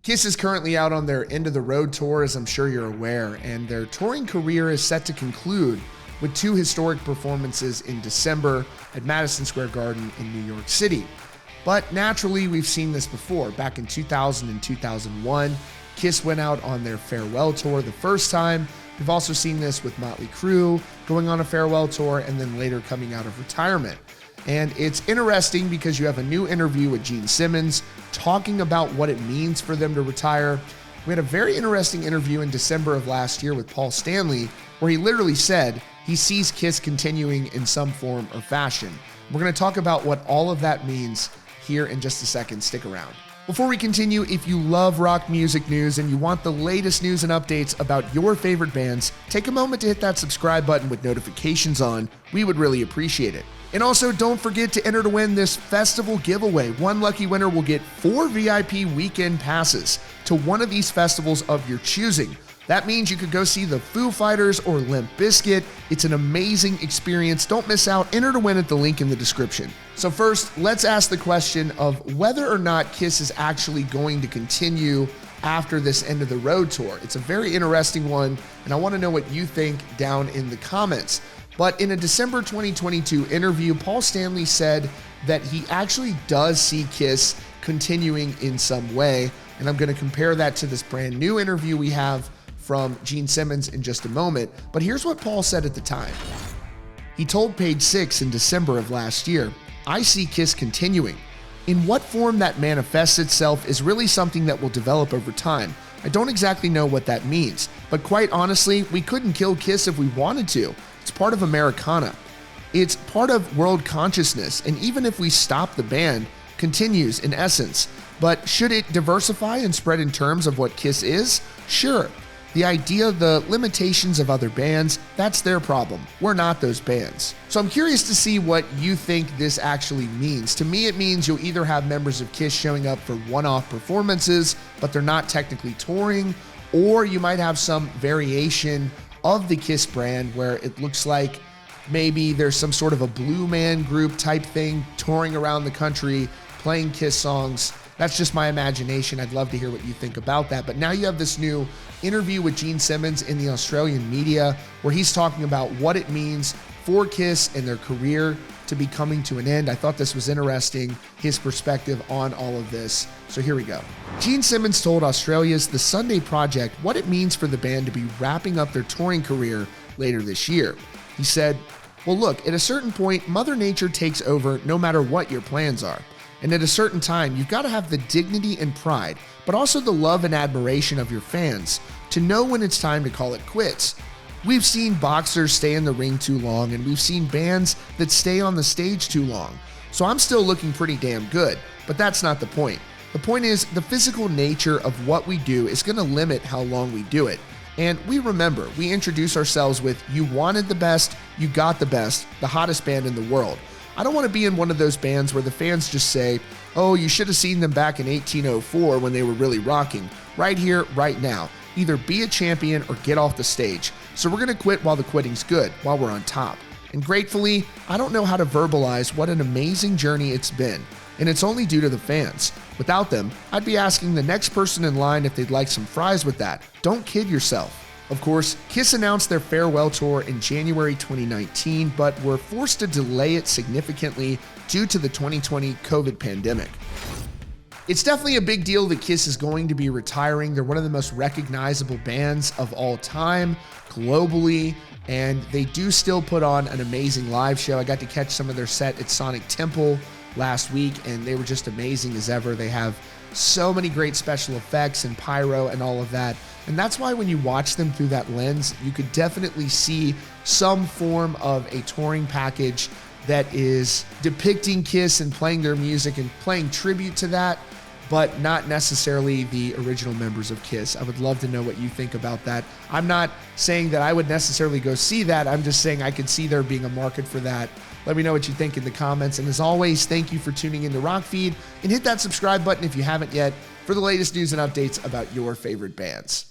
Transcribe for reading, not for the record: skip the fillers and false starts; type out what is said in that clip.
Kiss is currently out on their end of the road tour, as I'm sure you're aware, and their touring career is set to conclude with two historic performances in December at Madison Square Garden in New York City. But naturally, we've seen this before. Back in 2000 and 2001, Kiss went out on their farewell tour the first time. We've also seen this with Motley Crue going on a farewell tour and then later coming out of retirement. And it's interesting because you have a new interview with Gene Simmons talking about what it means for them to retire. We had a very interesting interview in December of last year with Paul Stanley, where he literally said he sees Kiss continuing in some form or fashion. We're going to talk about what all of that means here in just a second. Stick around. Before we continue, if you love rock music news and you want the latest news and updates about your favorite bands, take a moment to hit that subscribe button with notifications on. We would really appreciate it. And also, don't forget to enter to win this festival giveaway. One lucky winner will get 4 VIP weekend passes to one of these festivals of your choosing. That means you could go see the Foo Fighters or Limp Bizkit. It's an amazing experience. Don't miss out. Enter to win at the link in the description. So first, let's ask the question of whether or not Kiss is actually going to continue after this end of the road tour. It's a very interesting one, and I want to know what you think down in the comments. But in a December 2022 interview, Paul Stanley said that he actually does see Kiss continuing in some way, and I'm going to compare that to this brand new interview we have from Gene Simmons in just a moment. But here's what Paul said at the time. He told Page Six in December of last year, "I see Kiss continuing. In what form that manifests itself is really something that will develop over time. I don't exactly know what that means, but quite honestly, we couldn't kill Kiss if we wanted to. It's part of Americana. It's part of world consciousness, and even if we stop, the band continues in essence. But should it diversify and spread in terms of what Kiss is? Sure. The idea, the limitations of other bands, that's their problem. We're not those bands." So I'm curious to see what you think this actually means. To me, it means you'll either have members of Kiss showing up for one-off performances, but they're not technically touring, or you might have some variation of the Kiss brand where it looks like maybe there's some sort of a Blue Man Group type thing touring around the country, playing Kiss songs. That's just my imagination. I'd love to hear what you think about that. But now you have this new interview with Gene Simmons in the Australian media where he's talking about what it means for Kiss and their career to be coming to an end. I thought this was interesting, his perspective on all of this. So here we go. Gene Simmons told Australia's The Sunday Project what it means for the band to be wrapping up their touring career later this year. He said, "Well, look, at a certain point, Mother Nature takes over no matter what your plans are. And at a certain time, you've got to have the dignity and pride, but also the love and admiration of your fans to know when it's time to call it quits. We've seen boxers stay in the ring too long, and we've seen bands that stay on the stage too long. So I'm still looking pretty damn good, but that's not the point. The point is the physical nature of what we do is going to limit how long we do it. And we remember, we introduce ourselves with, you wanted the best, you got the best, the hottest band in the world. I don't want to be in one of those bands where the fans just say, oh, you should have seen them back in 1804 when they were really rocking. Right here, right now. Either be a champion or get off the stage. So we're going to quit while the quitting's good, while we're on top. And gratefully, I don't know how to verbalize what an amazing journey it's been. And it's only due to the fans. Without them, I'd be asking the next person in line if they'd like some fries with that. Don't kid yourself." Of course, Kiss announced their farewell tour in January 2019, but were forced to delay it significantly due to the 2020 COVID pandemic. It's definitely a big deal that Kiss is going to be retiring. They're one of the most recognizable bands of all time globally, and they do still put on an amazing live show. I got to catch some of their set at Sonic Temple last week, and they were just amazing as ever. They have so many great special effects and pyro and all of that. And that's why when you watch them through that lens, you could definitely see some form of a touring package that is depicting Kiss and playing their music and playing tribute to that, but not necessarily the original members of Kiss. I would love to know what you think about that. I'm not saying that I would necessarily go see that. I'm just saying I could see there being a market for that. Let me know what you think in the comments. And as always, thank you for tuning into Rockfeed, and hit that subscribe button if you haven't yet for the latest news and updates about your favorite bands.